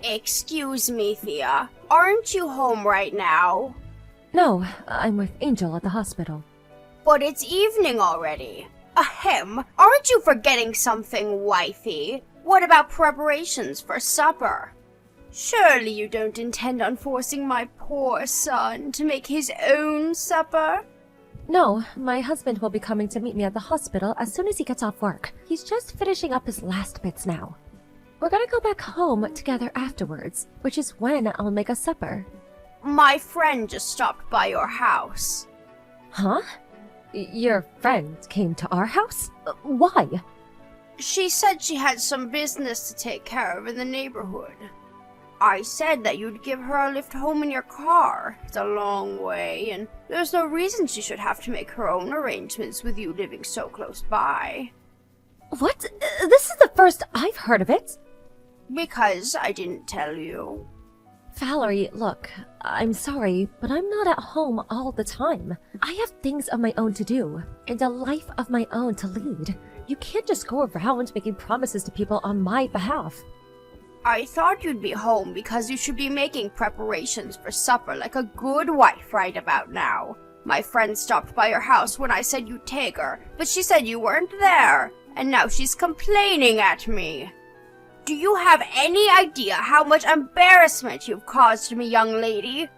Excuse me, Thea. Aren't you home right now? No, I'm with Angel at the hospital. But it's evening already. Ahem. Aren't you forgetting something, wifey? What about preparations for supper? Surely you don't intend on forcing my poor son to make his own supper? No, my husband will be coming to meet me at the hospital as soon as he gets off work. He's just finishing up his last bits now. We're gonna go back home together afterwards, which is when I'll make us supper. My friend just stopped by your house. Huh? Your friend came to our house? Why? She said she had some business to take care of in the neighborhood. I said that you'd give her a lift home in your car. It's a long way, and there's no reason she should have to make her own arrangements with you living so close by. What? This is the first I've heard of it. Because I didn't tell you. Valerie, look, I'm sorry, but I'm not at home all the time. I have things of my own to do, and a life of my own to lead. You can't just go around making promises to people on my behalf. I thought you'd be home because you should be making preparations for supper like a good wife right about now. My friend stopped by your house when I said you'd take her, but she said you weren't there, and now she's complaining at me. Do you have any idea how much embarrassment you've caused me, young lady?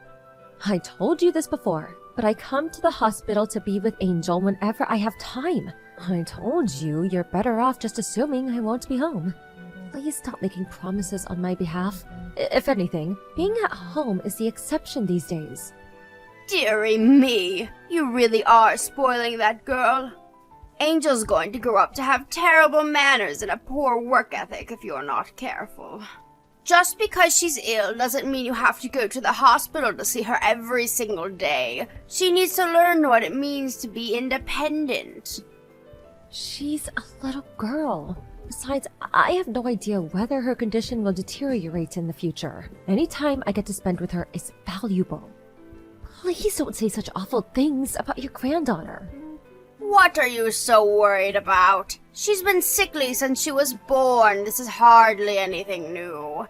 I told you this before, but I come to the hospital to be with Angel whenever I have time. I told you you're better off just assuming I won't be home. Please stop making promises on my behalf. If anything, being at home is the exception these days. Dearie me, you really are spoiling that girl. Angel's going to grow up to have terrible manners and a poor work ethic if you're not careful. Just because she's ill doesn't mean you have to go to the hospital to see her every single day. She needs to learn what it means to be independent. She's a little girl. Besides, I have no idea whether her condition will deteriorate in the future. Any time I get to spend with her is valuable. Please don't say such awful things about your granddaughter. What are you so worried about? She's been sickly since she was born. This is hardly anything new.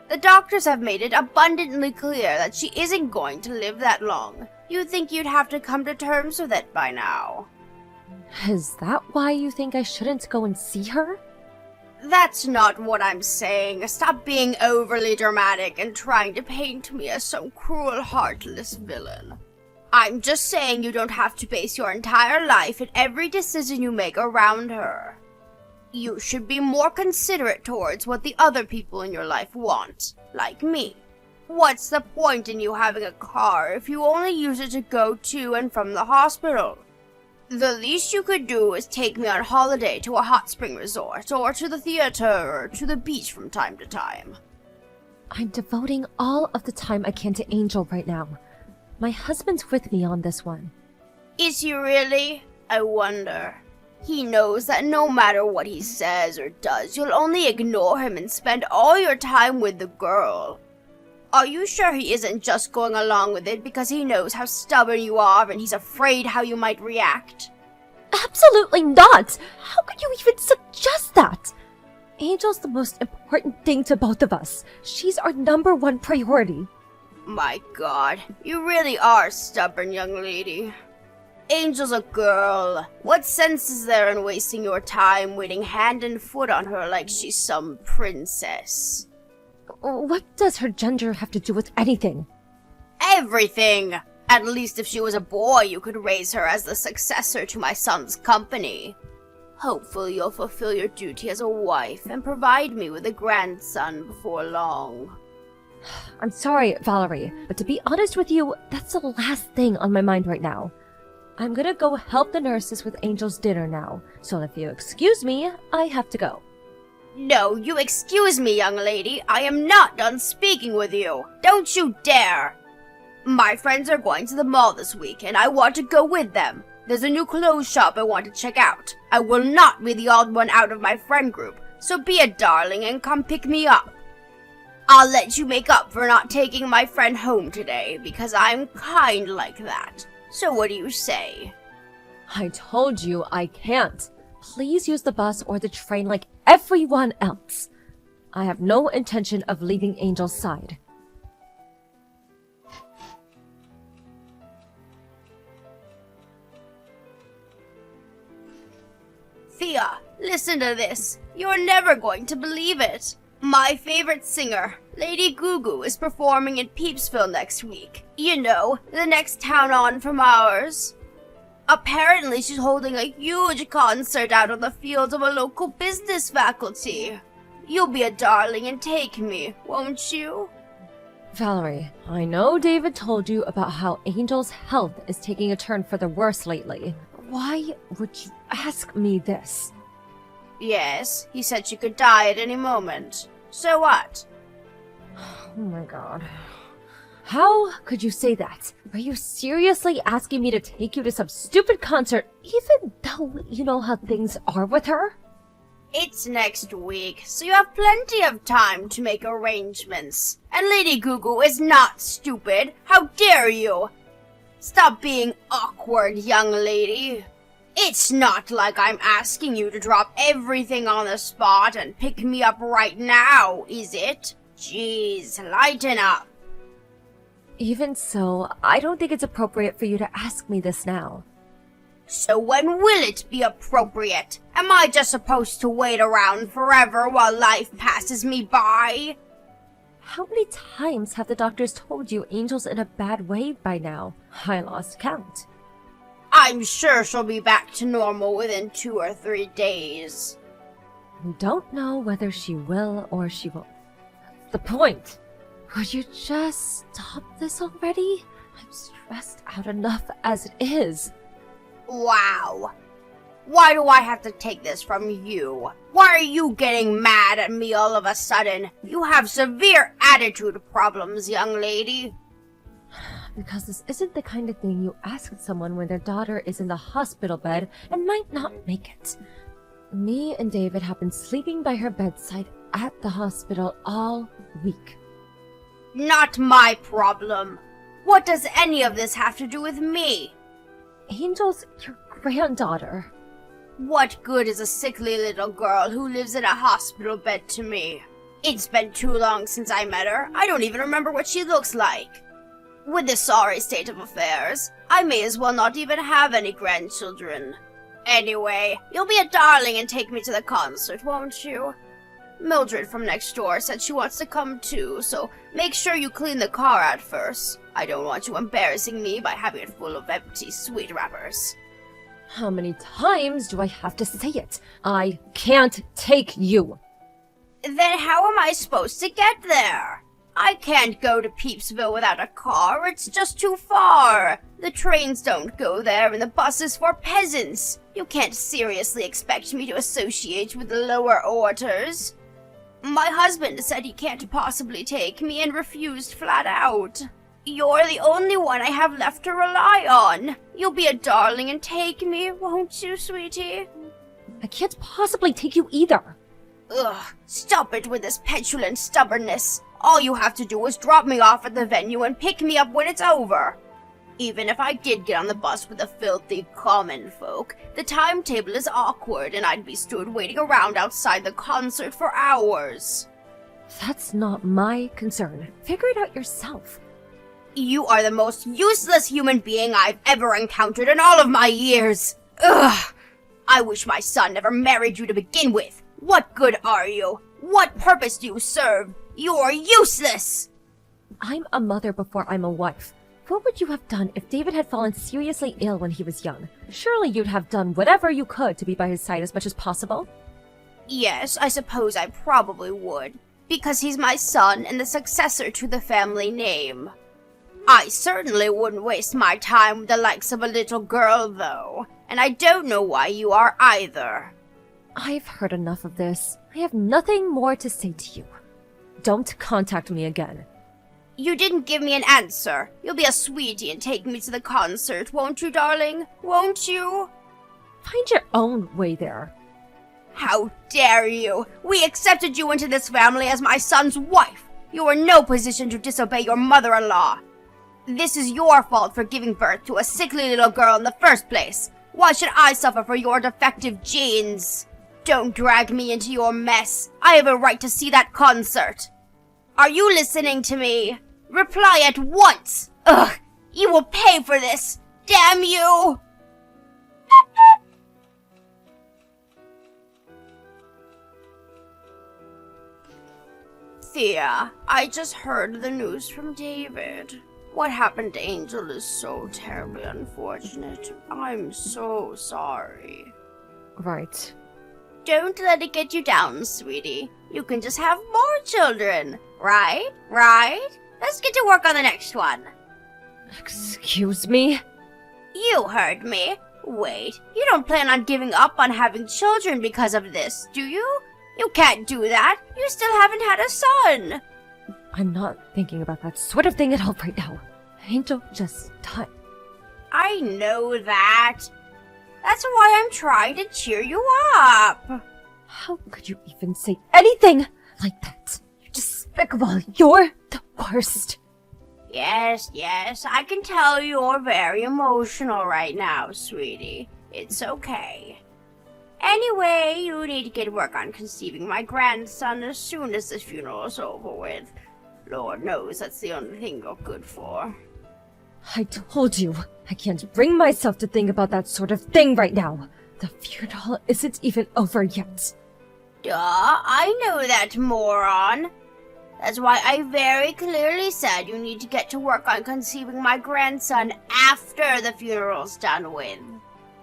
The doctors have made it abundantly clear that she isn't going to live that long. You'd think you'd have to come to terms with it by now. Is that why you think I shouldn't go and see her? That's not what I'm saying. Stop being overly dramatic and trying to paint me as some cruel, heartless villain. I'm just saying you don't have to base your entire life and every decision you make around her. You should be more considerate towards what the other people in your life want, like me. What's the point in you having a car if you only use it to go to and from the hospital? The least you could do is take me on holiday to a hot spring resort, or to the theater, or to the beach from time to time. I'm devoting all of the time I can to Angel right now. My husband's with me on this one. Is he really? I wonder. He knows that no matter what he says or does, you'll only ignore him and spend all your time with the girl. Are you sure he isn't just going along with it because he knows how stubborn you are and he's afraid how you might react? Absolutely not! How could you even suggest that? Angel's the most important thing to both of us. She's our #1 priority. My God, you really are stubborn, young lady. Angel's a girl. What sense is there in wasting your time waiting hand and foot on her like she's some princess? What does her gender have to do with anything? Everything! At least if she was a boy, you could raise her as the successor to my son's company. Hopefully you'll fulfill your duty as a wife and provide me with a grandson before long. I'm sorry, Valerie, but to be honest with you, that's the last thing on my mind right now. I'm gonna go help the nurses with Angel's dinner now, so if you excuse me, I have to go. No, you excuse me, young lady. I am not done speaking with you. Don't you dare! My friends are going to the mall this week, and I want to go with them. There's a new clothes shop I want to check out. I will not be the odd one out of my friend group, so be a darling and come pick me up. I'll let you make up for not taking my friend home today, because I'm kind like that. So what do you say? I told you I can't. Please use the bus or the train like everyone else. I have no intention of leaving Angel's side. Thea, listen to this. You're never going to believe it. My favorite singer, Lady Gugu, is performing in Peepsville next week. You know, the next town on from ours. Apparently, she's holding a huge concert out on the field of a local business faculty. You'll be a darling and take me, won't you? Valerie, I know David told you about how Angel's health is taking a turn for the worse lately. Why would you ask me this? Yes, he said she could die at any moment. So what? Oh my god. How could you say that? Are you seriously asking me to take you to some stupid concert even though you know how things are with her? It's next week, so you have plenty of time to make arrangements. And Lady Gugu is not stupid. How dare you? Stop being awkward, young lady. It's not like I'm asking you to drop everything on the spot and pick me up right now, is it? Jeez, lighten up. Even so, I don't think it's appropriate for you to ask me this now. So when will it be appropriate? Am I just supposed to wait around forever while life passes me by? How many times have the doctors told you Angel's in a bad way by now? I lost count. I'm sure she'll be back to normal within 2 or 3 days. I don't know whether she will or she won't. That's the point. Would you just stop this already? I'm stressed out enough as it is. Wow. Why do I have to take this from you? Why are you getting mad at me all of a sudden? You have severe attitude problems, young lady. Because this isn't the kind of thing you ask someone when their daughter is in the hospital bed and might not make it. Me and David have been sleeping by her bedside at the hospital all week. Not my problem. What does any of this have to do with me? Angel's your granddaughter. What good is a sickly little girl who lives in a hospital bed to me? It's been too long since I met her. I don't even remember what she looks like. With this sorry state of affairs, I may as well not even have any grandchildren. Anyway, you'll be a darling and take me to the concert, won't you? Mildred from next door said she wants to come too, so make sure you clean the car out first. I don't want you embarrassing me by having it full of empty sweet wrappers. How many times do I have to say it? I can't take you. Then how am I supposed to get there? I can't go to Peepsville without a car. It's just too far. The trains don't go there and the bus is for peasants. You can't seriously expect me to associate with the lower orders. My husband said he can't possibly take me and refused flat out. You're the only one I have left to rely on. You'll be a darling and take me, won't you, sweetie? I can't possibly take you either. Ugh, stop it with this petulant stubbornness. All you have to do is drop me off at the venue and pick me up when it's over. Even if I did get on the bus with the filthy common folk, the timetable is awkward and I'd be stood waiting around outside the concert for hours. That's not my concern. Figure it out yourself. You are the most useless human being I've ever encountered in all of my years. Ugh! I wish my son never married you to begin with. What good are you? What purpose do you serve? You're useless! I'm a mother before I'm a wife. What would you have done if David had fallen seriously ill when he was young? Surely you'd have done whatever you could to be by his side as much as possible. Yes, I suppose I probably would. Because he's my son and the successor to the family name. I certainly wouldn't waste my time with the likes of a little girl, though. And I don't know why you are either. I've heard enough of this. I have nothing more to say to you. Don't contact me again. You didn't give me an answer. You'll be a sweetie and take me to the concert, won't you, darling? Won't you? Find your own way there. How dare you! We accepted you into this family as my son's wife. You are in no position to disobey your mother-in-law. This is your fault for giving birth to a sickly little girl in the first place. Why should I suffer for your defective genes? Don't drag me into your mess. I have a right to see that concert. Are you listening to me? Reply at once. Ugh, you will pay for this. Damn you! Thea, I just heard the news from David. What happened to Angel is so terribly unfortunate. I'm so sorry. Right. Don't let it get you down, sweetie. You can just have more children. Right? Right? Let's get to work on the next one. Excuse me? You heard me. Wait, you don't plan on giving up on having children because of this, do you? You can't do that. You still haven't had a son. I'm not thinking about that sort of thing at all right now. Angel just died. I know that. That's why I'm trying to cheer you up. How could you even say anything like that? You're despicable. You're the worst. Yes, I can tell you're very emotional right now, sweetie. It's okay. Anyway, you need to get to work on conceiving my grandson as soon as this funeral is over with. Lord knows that's the only thing you're good for. I told you, I can't bring myself to think about that sort of thing right now. The funeral isn't even over yet. Duh, I know that, moron. That's why I very clearly said you need to get to work on conceiving my grandson after the funeral's done with.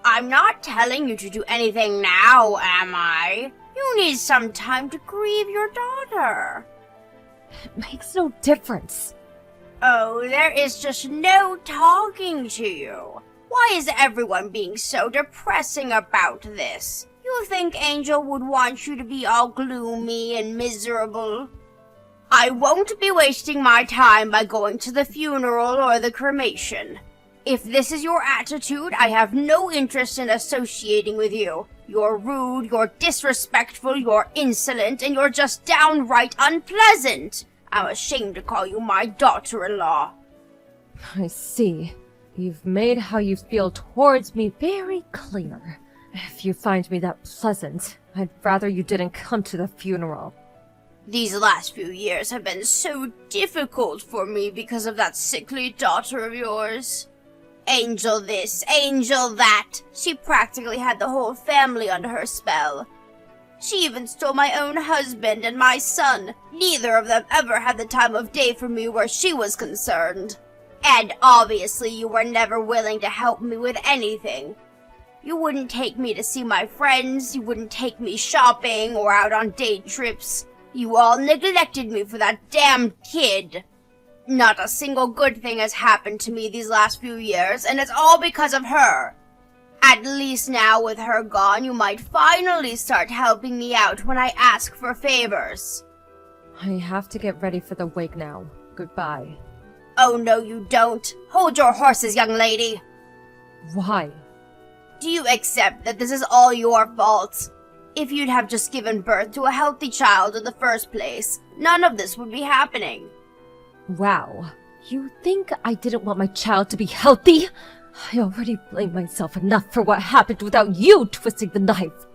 I'm not telling you to do anything now, am I? You need some time to grieve your daughter. It makes no difference. Oh, there is just no talking to you. Why is everyone being so depressing about this? You think Angel would want you to be all gloomy and miserable? I won't be wasting my time by going to the funeral or the cremation. If this is your attitude, I have no interest in associating with you. You're rude, you're disrespectful, you're insolent, and you're just downright unpleasant. I'm ashamed to call you my daughter-in-law. I see. You've made how you feel towards me very clear. If you find me that pleasant, I'd rather you didn't come to the funeral. These last few years have been so difficult for me because of that sickly daughter of yours. Angel this, Angel that. She practically had the whole family under her spell. She even stole my own husband and my son. Neither of them ever had the time of day for me where she was concerned. And obviously you were never willing to help me with anything. You wouldn't take me to see my friends, you wouldn't take me shopping or out on day trips. You all neglected me for that damn kid. Not a single good thing has happened to me these last few years, and it's all because of her. At least now with her gone, you might finally start helping me out when I ask for favors. I have to get ready for the wake now. Goodbye. Oh no you don't. Hold your horses, young lady. Why? Do you accept that this is all your fault? If you'd have just given birth to a healthy child in the first place, none of this would be happening. Wow. You think I didn't want my child to be healthy? I already blame myself enough for what happened without you twisting the knife.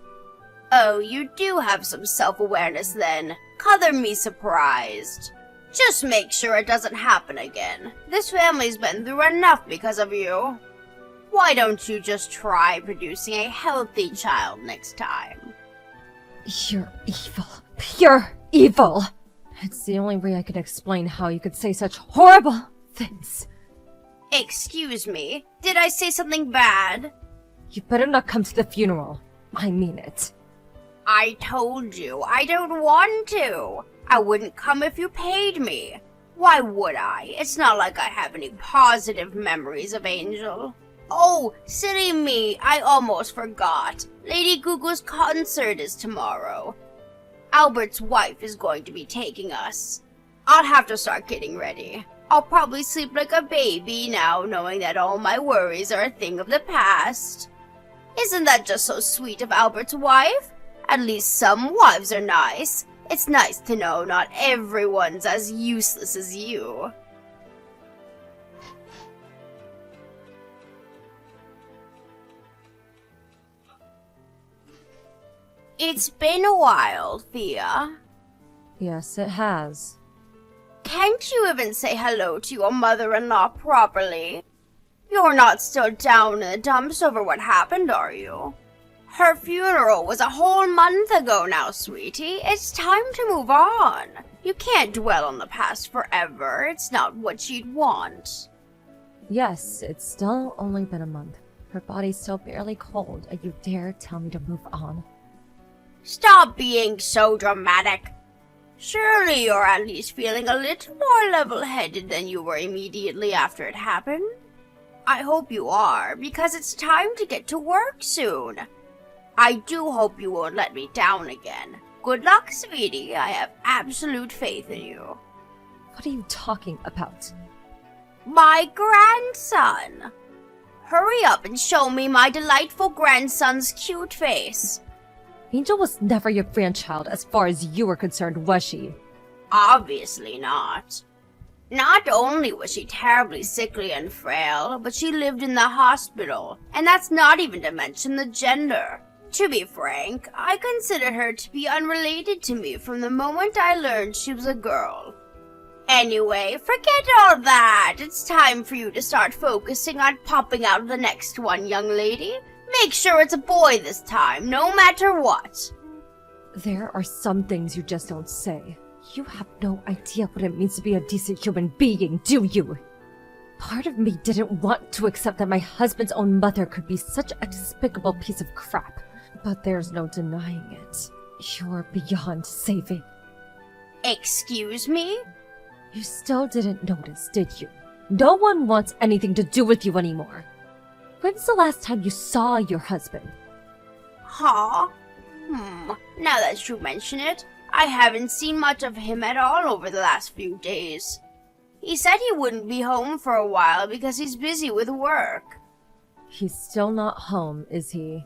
Oh, you do have some self-awareness then. Color me surprised. Just make sure it doesn't happen again. This family's been through enough because of you. Why don't you just try producing a healthy child next time? You're evil. Pure evil. It's the only way I can explain how you could say such horrible things. Excuse me, did I say something bad? You better not come to the funeral. I mean it. I told you, I don't want to. I wouldn't come if you paid me. Why would I? It's not like I have any positive memories of Angel. Oh, silly me, I almost forgot. Lady Gugu's concert is tomorrow. Albert's wife is going to be taking us. I'll have to start getting ready. I'll probably sleep like a baby now, knowing that all my worries are a thing of the past. Isn't that just so sweet of Albert's wife? At least some wives are nice. It's nice to know not everyone's as useless as you. It's been a while, Thea. Yes, it has. Can't you even say hello to your mother-in-law properly? You're not still down in the dumps over what happened, are you? Her funeral was a whole month ago now, sweetie. It's time to move on. You can't dwell on the past forever. It's not what you'd want. Yes, it's still only been a month. Her body's still barely cold, and you dare tell me to move on? Stop being so dramatic. Surely you're at least feeling a little more level-headed than you were immediately after it happened. I hope you are, because it's time to get to work soon. I do hope you won't let me down again. Good luck, sweetie. I have absolute faith in you. What are you talking about? My grandson. Hurry up and show me my delightful grandson's cute face. Angel was never your grandchild as far as you were concerned, was she? Obviously not. Not only was she terribly sickly and frail, but she lived in the hospital, and that's not even to mention the gender. To be frank, I consider her to be unrelated to me from the moment I learned she was a girl. Anyway, forget all that. It's time for you to start focusing on popping out the next one, young lady. Make sure it's a boy this time, no matter what. There are some things you just don't say. You have no idea what it means to be a decent human being, do you? Part of me didn't want to accept that my husband's own mother could be such a despicable piece of crap. But there's no denying it. You're beyond saving. Excuse me? You still didn't notice, did you? No one wants anything to do with you anymore. When's the last time you saw your husband? Huh? Now that you mention it, I haven't seen much of him at all over the last few days. He said he wouldn't be home for a while because he's busy with work. He's still not home, is he?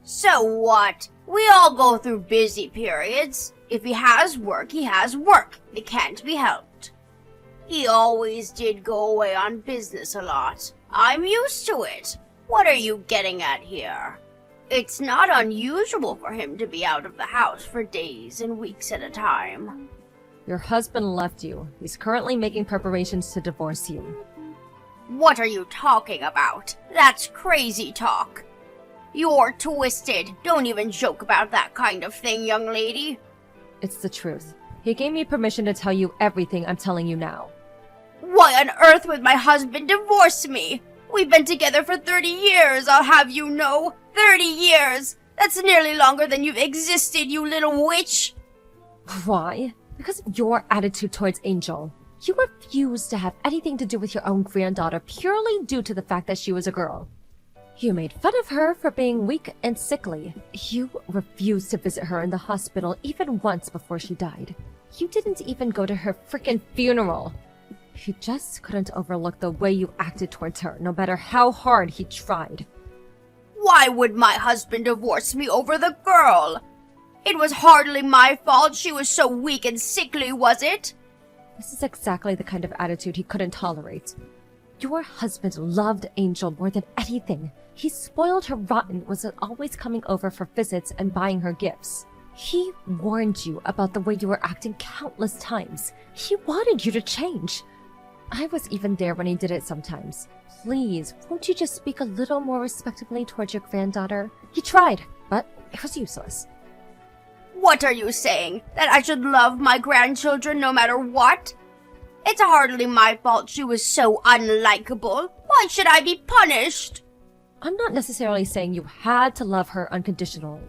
So what? We all go through busy periods. If he has work, he has work. It can't be helped. He always did go away on business a lot. I'm used to it. What are you getting at here? It's not unusual for him to be out of the house for days and weeks at a time. Your husband left you. He's currently making preparations to divorce you. What are you talking about? That's crazy talk. You're twisted. Don't even joke about that kind of thing, young lady. It's the truth. He gave me permission to tell you everything I'm telling you now. Why on earth would my husband divorce me? We've been together for 30 years, I'll have you know. 30 years! That's nearly longer than you've existed, you little witch! Why? Because of your attitude towards Angel. You refused to have anything to do with your own granddaughter purely due to the fact that she was a girl. You made fun of her for being weak and sickly. You refused to visit her in the hospital even once before she died. You didn't even go to her frickin' funeral. You just couldn't overlook the way you acted towards her, no matter how hard he tried. Why would my husband divorce me over the girl? It was hardly my fault she was so weak and sickly, was it? This is exactly the kind of attitude he couldn't tolerate. Your husband loved Angel more than anything. He spoiled her rotten, was always coming over for visits and buying her gifts. He warned you about the way you were acting countless times. He wanted you to change. I was even there when he did it sometimes. Please, won't you just speak a little more respectfully towards your granddaughter? He tried, but it was useless. What are you saying? That I should love my grandchildren no matter what? It's hardly my fault she was so unlikable. Why should I be punished? I'm not necessarily saying you had to love her unconditionally.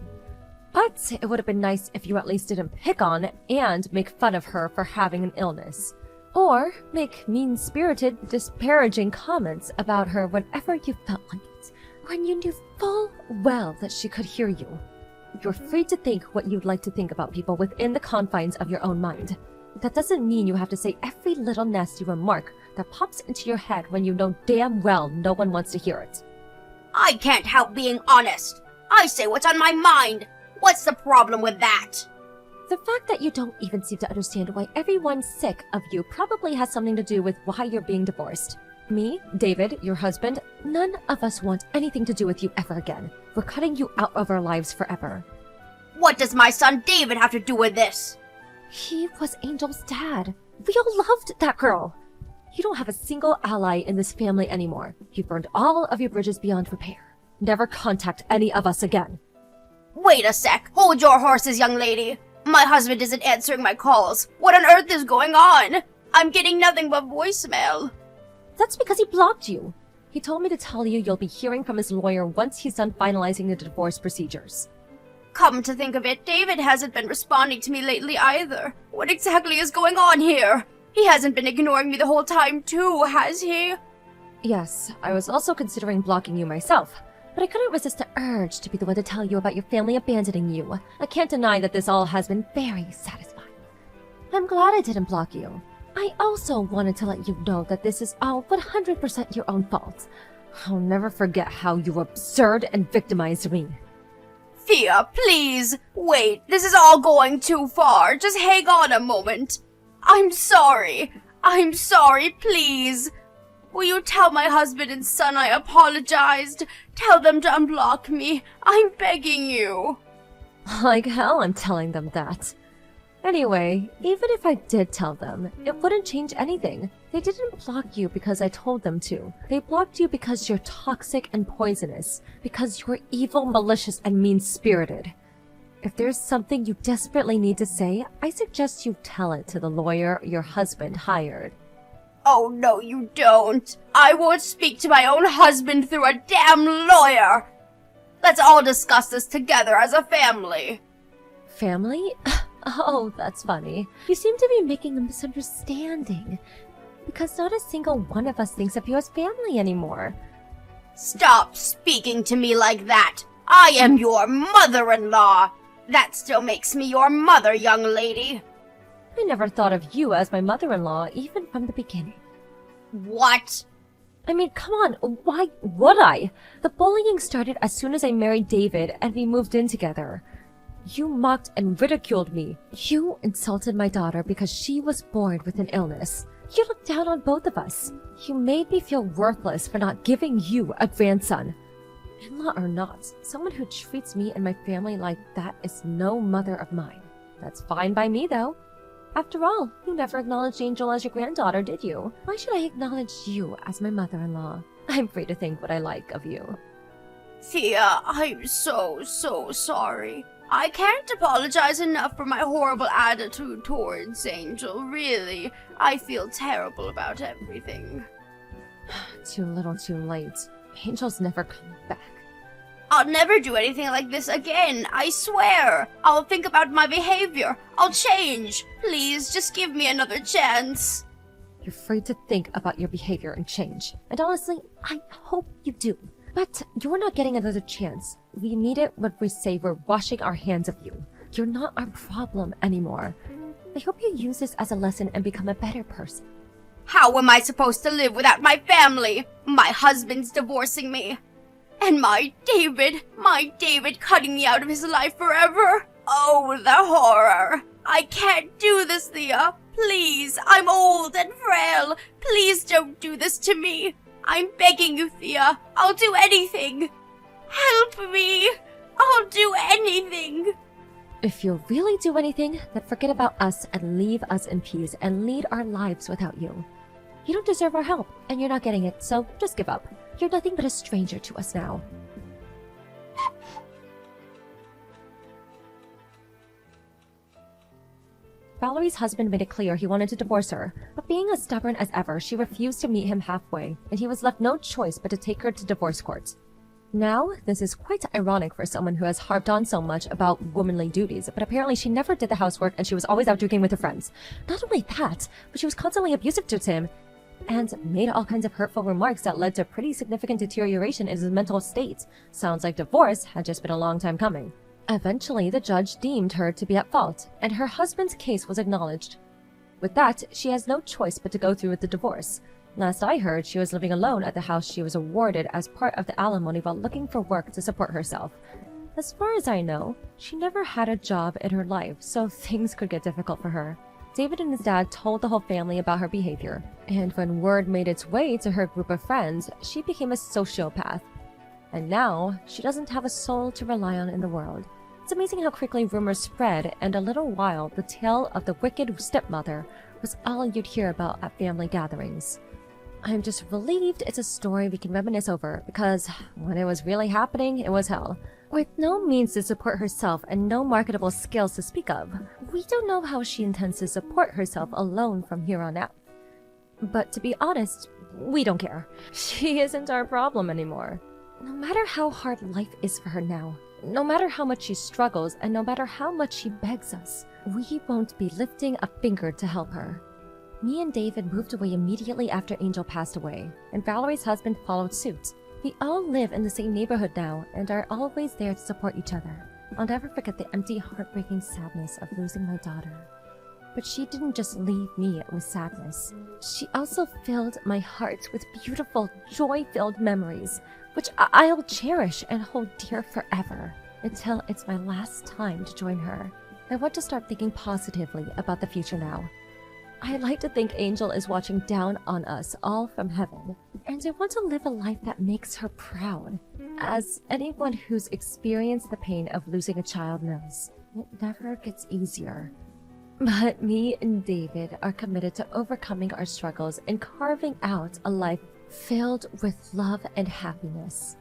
But it would have been nice if you at least didn't pick on and make fun of her for having an illness. Or make mean-spirited, disparaging comments about her whenever you felt like it, when you knew full well that she could hear you. You're free to think what you'd like to think about people within the confines of your own mind. That doesn't mean you have to say every little nasty remark that pops into your head when you know damn well no one wants to hear it. I can't help being honest. I say what's on my mind. What's the problem with that? The fact that you don't even seem to understand why everyone's sick of you probably has something to do with why you're being divorced. Me, David, your husband, none of us want anything to do with you ever again. We're cutting you out of our lives forever. What does my son David have to do with this? He was Angel's dad. We all loved that girl. You don't have a single ally in this family anymore. You burned all of your bridges beyond repair. Never contact any of us again. Wait a sec. Hold your horses, young lady. My husband isn't answering my calls. What on earth is going on? I'm getting nothing but voicemail. That's because he blocked you. He told me to tell you you'll be hearing from his lawyer once he's done finalizing the divorce procedures. Come to think of it, David hasn't been responding to me lately either. What exactly is going on here? He hasn't been ignoring me the whole time too, has he? Yes, I was also considering blocking you myself, but I couldn't resist the urge to be the one to tell you about your family abandoning you. I can't deny that this all has been very satisfying. I'm glad I didn't block you. I also wanted to let you know that this is all 100% your own fault. I'll never forget how you absurd and victimized me. Thea, please! Wait, this is all going too far. Just hang on a moment. I'm sorry. I'm sorry, please. Will you tell my husband and son I apologized? Tell them to unblock me. I'm begging you. Like hell I'm telling them that. Anyway, even if I did tell them, it wouldn't change anything. They didn't block you because I told them to. They blocked you because you're toxic and poisonous. Because you're evil, malicious, and mean-spirited. If there's something you desperately need to say, I suggest you tell it to the lawyer your husband hired. Oh, no, you don't. I won't speak to my own husband through a damn lawyer. Let's all discuss this together as a family. Family? Oh, that's funny. You seem to be making a misunderstanding. Because not a single one of us thinks of you as family anymore. Stop speaking to me like that. I am your mother-in-law. That still makes me your mother, young lady. I never thought of you as my mother-in-law, even from the beginning. What? I mean, come on, why would I? The bullying started as soon as I married David and we moved in together. You mocked and ridiculed me. You insulted my daughter because she was born with an illness. You looked down on both of us. You made me feel worthless for not giving you a grandson. In-law or not, someone who treats me and my family like that is no mother of mine. That's fine by me, though. After all, you never acknowledged Angel as your granddaughter, did you? Why should I acknowledge you as my mother-in-law? I'm free to think what I like of you. Thea, I'm so sorry. I can't apologize enough for my horrible attitude towards Angel, really. I feel terrible about everything. Too little too late. Angel's never coming back. I'll never do anything like this again, I swear. I'll think about my behavior. I'll change. Please, just give me another chance. You're free to think about your behavior and change. And honestly, I hope you do. But you're not getting another chance. We mean it when we say we're washing our hands of you. You're not our problem anymore. I hope you use this as a lesson and become a better person. How am I supposed to live without my family? My husband's divorcing me. And my David cutting me out of his life forever. Oh, the horror. I can't do this, Thea. Please, I'm old and frail. Please don't do this to me. I'm begging you, Thea. I'll do anything. Help me. I'll do anything. If you'll really do anything, then forget about us and leave us in peace and lead our lives without you. You don't deserve our help, and you're not getting it, so just give up. You're nothing but a stranger to us now. Valerie's husband made it clear he wanted to divorce her, but being as stubborn as ever, she refused to meet him halfway, and he was left no choice but to take her to divorce court. Now, this is quite ironic for someone who has harped on so much about womanly duties, but apparently she never did the housework and she was always out drinking with her friends. Not only that, but she was constantly abusive to Tim, and made all kinds of hurtful remarks that led to pretty significant deterioration in his mental state. Sounds like divorce had just been a long time coming. Eventually, the judge deemed her to be at fault, and her husband's case was acknowledged. With that, she has no choice but to go through with the divorce. Last I heard, she was living alone at the house she was awarded as part of the alimony while looking for work to support herself. As far as I know, she never had a job in her life, so things could get difficult for her. David and his dad told the whole family about her behavior, and when word made its way to her group of friends, she became a sociopath. And now, she doesn't have a soul to rely on in the world. It's amazing how quickly rumors spread, and in a little while, the tale of the wicked stepmother was all you'd hear about at family gatherings. I'm just relieved it's a story we can reminisce over, because when it was really happening, it was hell. With no means to support herself and no marketable skills to speak of, we don't know how she intends to support herself alone from here on out. But to be honest, we don't care. She isn't our problem anymore. No matter how hard life is for her now, no matter how much she struggles, and no matter how much she begs us, we won't be lifting a finger to help her. Me and David moved away immediately after Angel passed away, and Valerie's husband followed suit. We all live in the same neighborhood now and are always there to support each other. I'll never forget the empty, heartbreaking sadness of losing my daughter. But she didn't just leave me with sadness. She also filled my heart with beautiful, joy-filled memories, which I'll cherish and hold dear forever, until it's my last time to join her. I want to start thinking positively about the future now. I like to think Angel is watching down on us all from heaven, and I want to live a life that makes her proud. As anyone who's experienced the pain of losing a child knows, it never gets easier. But me and David are committed to overcoming our struggles and carving out a life filled with love and happiness.